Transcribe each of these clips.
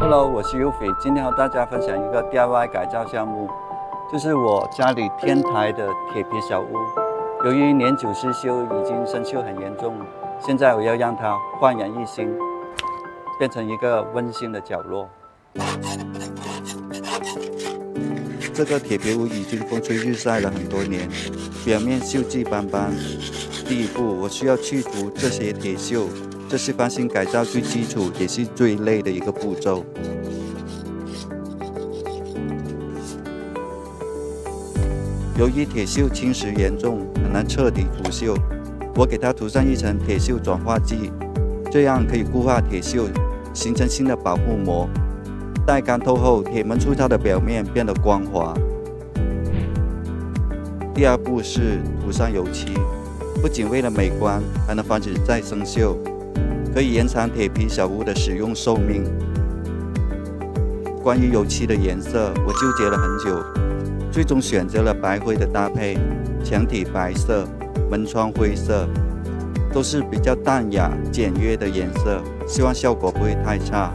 Hello，我是 Ufi，今天和大家分享一个 DIY 改造项目，就是我家里天台的铁皮小屋。由于年久失修，已经生锈很严重，现在我要让它焕然一新，变成一个温馨的角落。这个铁皮屋已经风吹日晒了很多年，表面锈迹斑斑。第一步，我需要去除这些铁锈。这是翻新改造最基础也是最累的一个步骤。由于铁锈侵蚀严重，很难彻底除锈，我给它涂上一层铁锈转化剂，这样可以固化铁锈，形成新的保护膜。待干透后，铁门粗糙的表面变得光滑。第二步是涂上油漆，不仅为了美观，还能防止再生锈。可以延长铁皮小屋的使用寿命。关于油漆的颜色，我纠结了很久，最终选择了白灰的搭配，墙体白色，门窗灰色，都是比较淡雅、简约的颜色，希望效果不会太差。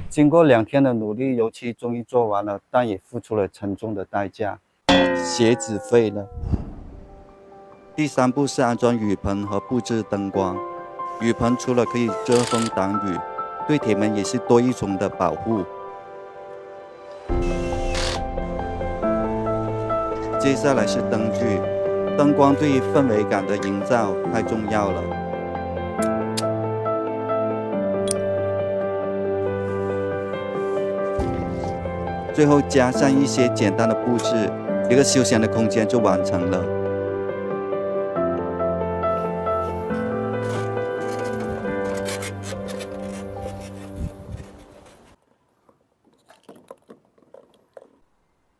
经过2天的努力，油漆终于做完了，但也付出了沉重的代价，鞋子废了。第3步是安装雨棚和布置灯光。雨棚除了可以遮风挡雨，对铁门也是多一重的保护。接下来是灯具，灯光对于氛围感的营造太重要了。最后加上一些简单的布置，一个休闲的空间就完成了。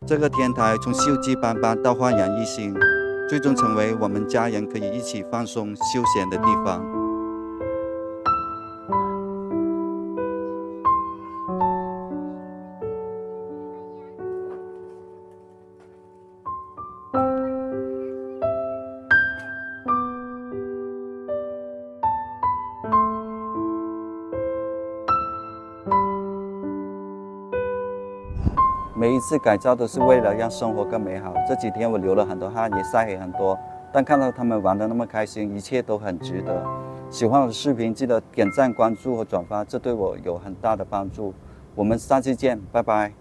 这个天台从锈迹斑斑到焕然一新，最终成为我们家人可以一起放松休闲的地方。每一次改造都是为了让生活更美好。这几天我流了很多汗，也晒黑很多，但看到他们玩得那么开心，一切都很值得。喜欢我的视频，记得点赞、关注和转发，这对我有很大的帮助。我们下期见，拜拜。